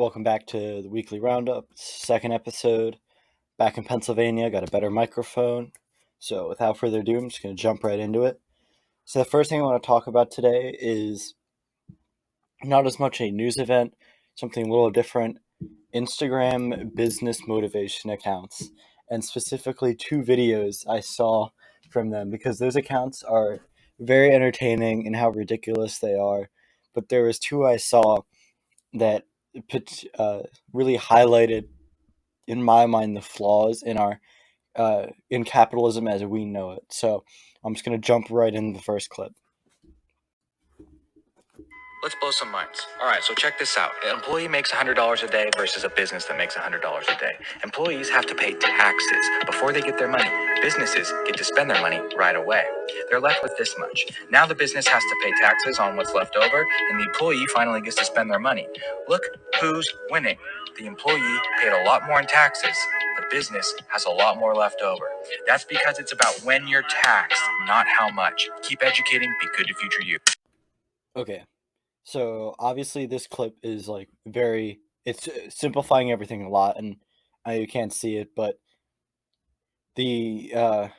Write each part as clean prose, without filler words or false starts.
Welcome back to the weekly Roundup, second episode. Back in Pennsylvania, got a better microphone. So, without further ado, I'm just going to jump right into it. So, the first thing I want to talk about today is not as much a news event, something a little different. Instagram business motivation accounts, and specifically two videos I saw from them because those accounts are very entertaining in how ridiculous they are. But there was two I saw that really highlighted, in my mind, the flaws in our in capitalism as we know it. So I'm just gonna jump right into the first clip. Let's blow some minds. All right, so check this out. An employee makes $100 a day versus a business that makes $100 a day. Employees have to pay taxes before they get their money. Businesses get to spend their money right away. They're left with this much. Now the business has to pay taxes on what's left over, and the employee finally gets to spend their money. Look who's winning. The employee paid a lot more in taxes. The business has a lot more left over. That's because it's about when you're taxed, not how much. Keep educating, be good to future you. Okay, so obviously this clip is like it's simplifying everything a lot, and you can't see it, but the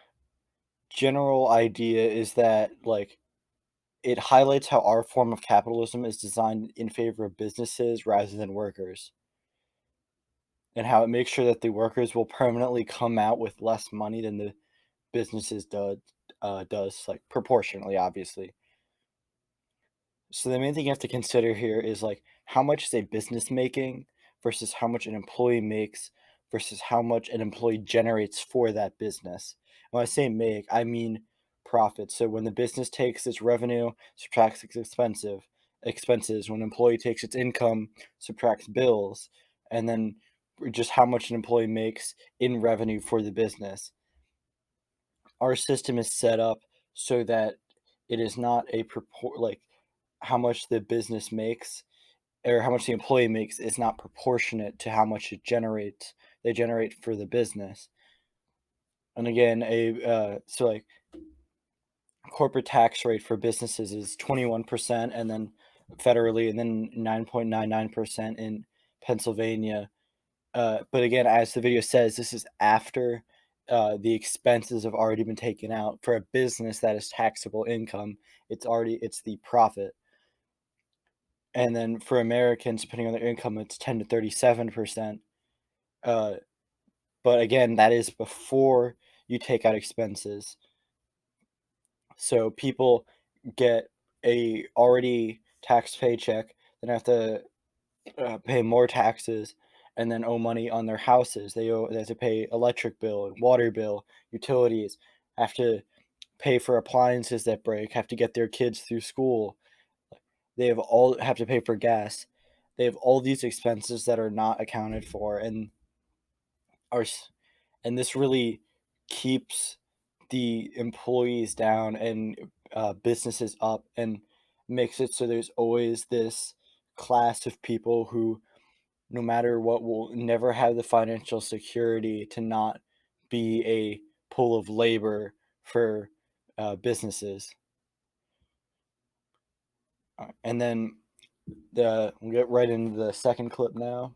general idea is that like it highlights how our form of capitalism is designed in favor of businesses rather than workers, and how it makes sure that the workers will permanently come out with less money than the businesses does, like proportionally, obviously. So the main thing you have to consider here is like how much is a business making versus how much an employee makes versus how much an employee generates for that business. When I say make, I mean profit. So when the business takes its revenue, subtracts its expenses. When an employee takes its income, subtracts bills, and then just how much an employee makes in revenue for the business. Our system is set up so that it is not like how much the business makes or how much the employee makes is not proportionate to how much they generate for the business. And again, like corporate tax rate for businesses is 21%, and then federally, and then 9.99% in Pennsylvania. But again, as the video says, this is after the expenses have already been taken out. For a business that is taxable income, it's the profit. And then for Americans, depending on their income, it's 10 to 37%. Uh, but again, that is before you take out expenses. So people get a already taxed paycheck, then have to pay more taxes, and then owe money on their houses. They have to pay electric bill, water bill, utilities, have to pay for appliances that break, have to get their kids through school. They have to pay for gas. They have all these expenses that are not accounted for, are and this really keeps the employees down and businesses up, and makes it so there's always this class of people who, no matter what, will never have the financial security to not be a pool of labor for businesses. And then we'll get right into the second clip now.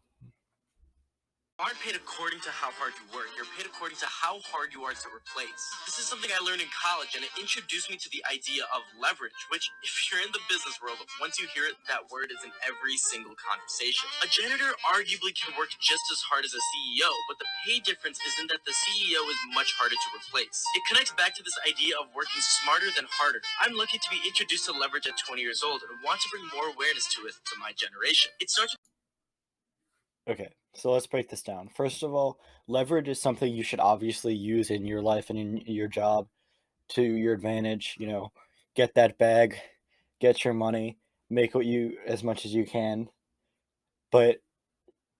Aren't paid according to how hard you work. You're paid according to how hard you are to replace. This is something I learned in college, and it introduced me to the idea of leverage, which, if you're in the business world, once you hear it, that word is in every single conversation. A janitor arguably can work just as hard as a CEO, but the pay difference isn't that the CEO is much harder to replace. It connects back to this idea of working smarter than harder. I'm lucky to be introduced to leverage at 20 years old and want to bring more awareness to it to my generation. It starts with Okay, so let's break this down. First of all, leverage is something you should obviously use in your life and in your job to your advantage. Get that bag, get your money, make as much as you can. But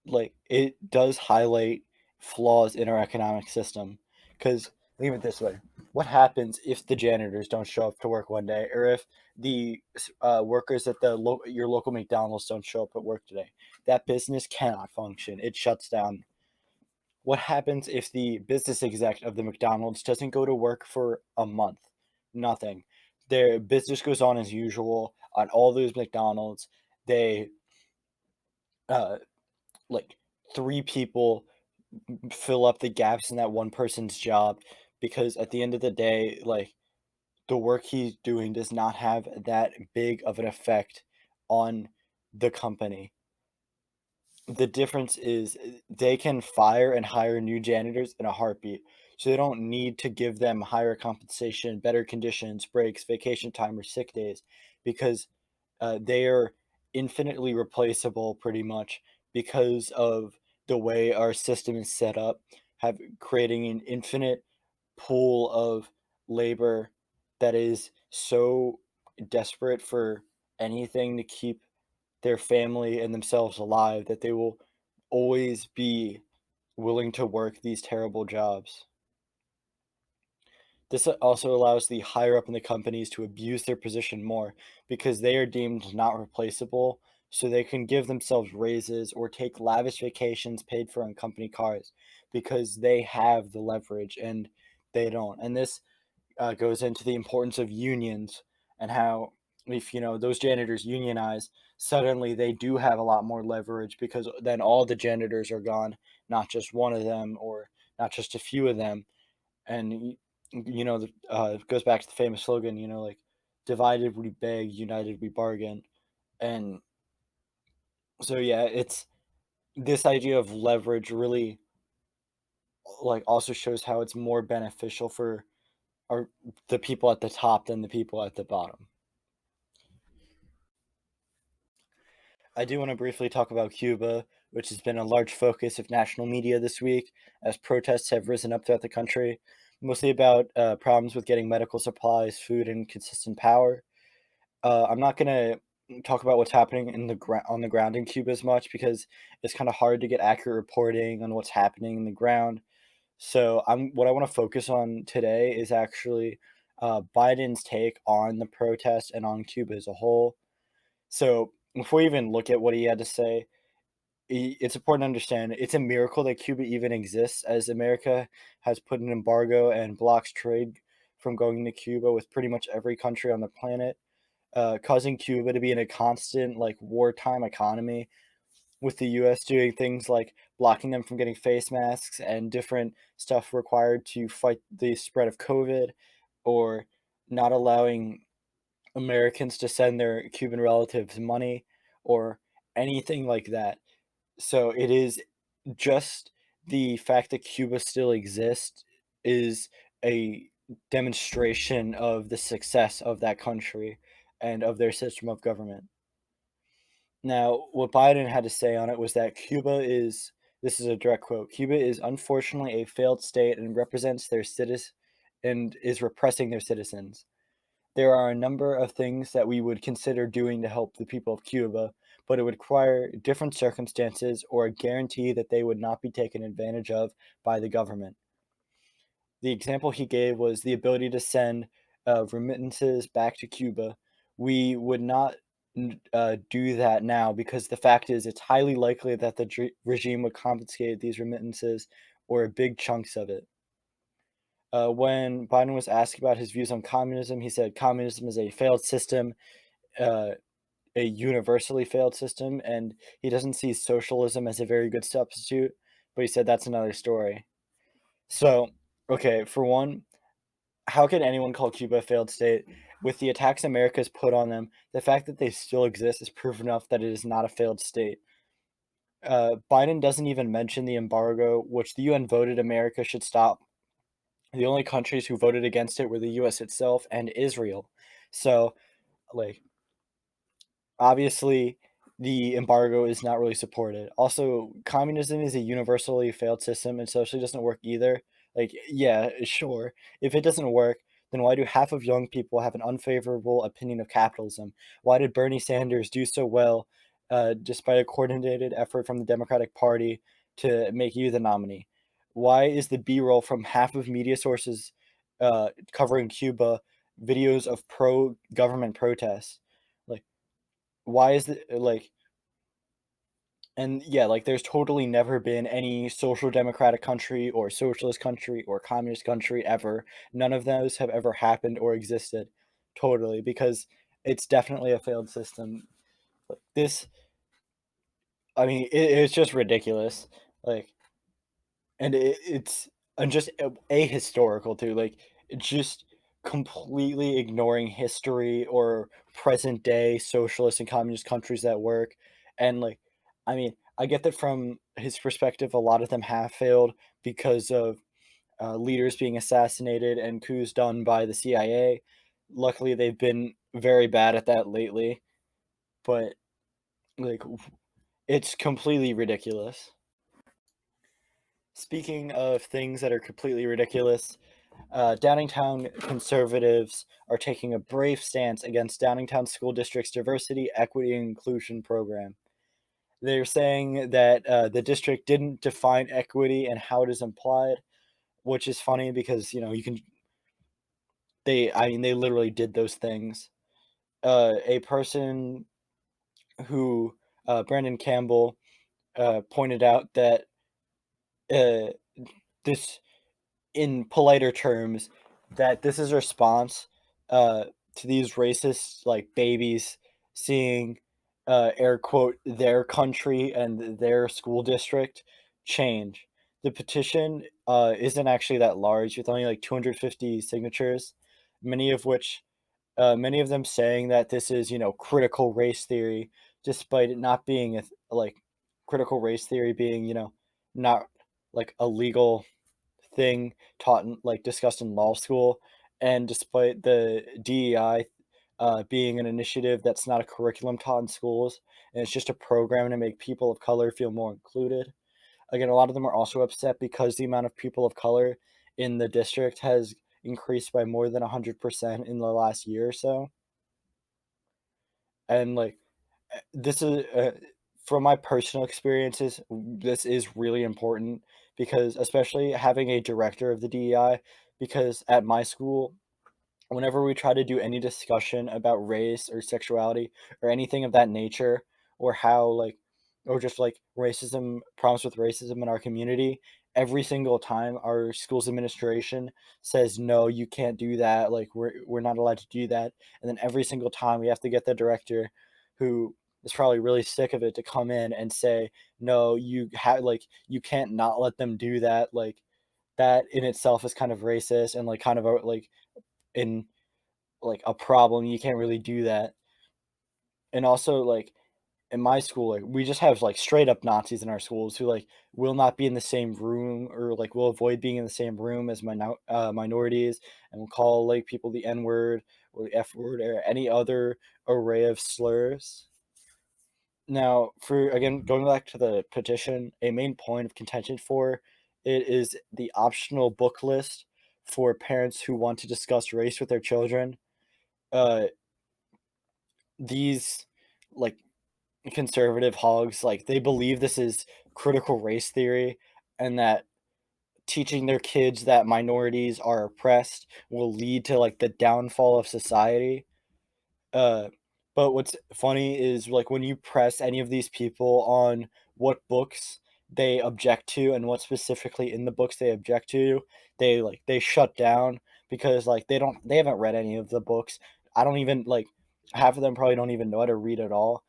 like it does highlight flaws in our economic system. Because think of it this way: what happens if the janitors don't show up to work one day, or if the workers at your local McDonald's don't show up at work today? That business cannot function. It shuts down. What happens if the business exec of the McDonald's doesn't go to work for a month? Nothing. Their business goes on as usual on all those McDonald's. They uh, like 3 people fill up the gaps in that one person's job, because at the end of the day, like, the work he's doing does not have that big of an effect on the company. The difference is they can fire and hire new janitors in a heartbeat. So they don't need to give them higher compensation, better conditions, breaks, vacation time, or sick days, because they are infinitely replaceable pretty much because of the way our system is set up, have creating an infinite pool of labor that is so desperate for anything to keep their family and themselves alive that they will always be willing to work these terrible jobs. This also allows the higher up in the companies to abuse their position more because they are deemed not replaceable, so they can give themselves raises or take lavish vacations paid for on company cars because they have the leverage and they don't. And this goes into the importance of unions and how if those janitors unionize, suddenly they do have a lot more leverage because then all the janitors are gone, not just one of them or not just a few of them. And it goes back to the famous slogan, like, divided we beg, united we bargain. And so yeah, it's this idea of leverage really like also shows how it's more beneficial for our the people at the top than the people at the bottom. I do want to briefly talk about Cuba, which has been a large focus of national media this week as protests have risen up throughout the country, mostly about problems with getting medical supplies, food, and consistent power. I'm not going to talk about what's happening on the ground in Cuba as much because it's kind of hard to get accurate reporting on what's happening in the ground. So what I want to focus on today is actually Biden's take on the protest and on Cuba as a whole. So before we even look at what he had to say, it's important to understand it's a miracle that Cuba even exists, as America has put an embargo and blocks trade from going to Cuba with pretty much every country on the planet, causing Cuba to be in a constant like wartime economy, with the U.S. doing things like blocking them from getting face masks and different stuff required to fight the spread of COVID, or not allowing Americans to send their Cuban relatives money or anything like that. So it is just the fact that Cuba still exists is a demonstration of the success of that country and of their system of government. Now, what Biden had to say on it was that this is a direct quote, Cuba is unfortunately a failed state and represents their citizens and is repressing their citizens. There are a number of things that we would consider doing to help the people of Cuba, but it would require different circumstances or a guarantee that they would not be taken advantage of by the government. The example he gave was the ability to send remittances back to Cuba. We would not do that now because the fact is it's highly likely that the regime would confiscate these remittances or big chunks of it. When Biden was asked about his views on communism, he said communism is a failed system, uh, a universally failed system, and he doesn't see socialism as a very good substitute. But he said that's another story. So, okay, for one, how can anyone call Cuba a failed state? With the attacks America has put on them, the fact that they still exist is proof enough that it is not a failed state. Biden doesn't even mention the embargo, which the UN voted America should stop. The only countries who voted against it were the US itself and Israel. So, like, obviously, the embargo is not really supported. Also, communism is a universally failed system and socially doesn't work either. Like, yeah, sure. If it doesn't work, then why do half of young people have an unfavorable opinion of capitalism? Why did Bernie Sanders do so well, despite a coordinated effort from the Democratic Party to make you the nominee? Why is the B roll from half of media sources covering Cuba videos of pro government protests? Like, why is it like and yeah, like there's totally never been any social democratic country or socialist country or communist country ever. None of those have ever happened or existed totally because it's definitely a failed system. This I mean, it's just ridiculous. Like, and it's and just ahistorical too. Like, it's just completely ignoring history or present day socialist and communist countries that work. And like, I mean, I get that from his perspective, a lot of them have failed because of leaders being assassinated and coups done by the CIA. Luckily, they've been very bad at that lately, but like, it's completely ridiculous. Speaking of things that are completely ridiculous, Downingtown conservatives are taking a brave stance against Downingtown School District's diversity, equity, and inclusion program. They're saying that the district didn't define equity and how it is implied, which is funny because you can I mean they literally did those things. A person who Brandon Campbell pointed out that uh, this in politer terms, that this is a response uh, to these racist like babies seeing air quote their country and their school district change. The petition isn't actually that large, with only like 250 signatures, many of which many of them saying that this is critical race theory, despite it not being like critical race theory being not like a legal thing taught in like discussed in law school, and despite the DEI being an initiative that's not a curriculum taught in schools, and it's just a program to make people of color feel more included. Again, a lot of them are also upset because the amount of people of color in the district has increased by more than 100% in the last year or so. And like this is from my personal experiences, this is really important because especially having a director of the DEI, because at my school, whenever we try to do any discussion about race or sexuality or anything of that nature, or how like or just like racism, problems with racism in our community, every single time our school's administration says no, you can't do that, like we're not allowed to do that. And then every single time we have to get the director, who is probably really sick of it, to come in and say no, you can't not let them do that. Like that in itself is kind of racist and like kind of like in like a problem. You can't really do that. And also like in my school, like we just have like straight up Nazis in our schools who like will not be in the same room, or like will avoid being in the same room as minorities, and will call like people the N word or the F word or any other array of slurs. Now, for again going back to the petition, a main point of contention for it is the optional book list for parents who want to discuss race with their children. Uh, these like conservative hogs, like they believe this is critical race theory, and that teaching their kids that minorities are oppressed will lead to like the downfall of society. uh but what's funny is like when you press any of these people on what books they object to and what specifically in the books they object to, they shut down, because like they haven't read any of the books. I don't even like half of them probably don't even know how to read at all.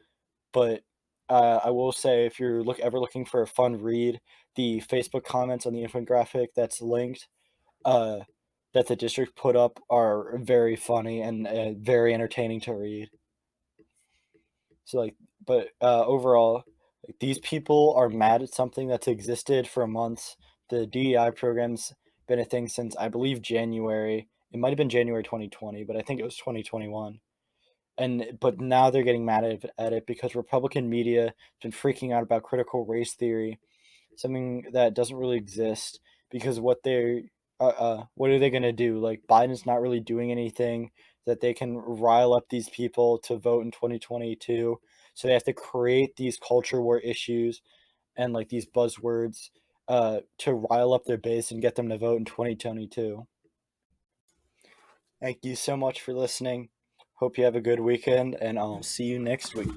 But I will say, if you're ever looking for a fun read, the Facebook comments on the infographic that's linked, uh, that the district put up, are very funny and very entertaining to read. So like, but overall, like, these people are mad at something that's existed for months. The DEI program's been a thing since I believe January. It might have been January 2020, but I think it was 2021. And but now they're getting mad at it because Republican media has been freaking out about critical race theory, something that doesn't really exist. Because what are they going to do? Like Biden's not really doing anything that they can rile up these people to vote in 2022. So they have to create these culture war issues and like these buzzwords to rile up their base and get them to vote in 2022. Thank you so much for listening. Hope you have a good weekend, and I'll see you next week.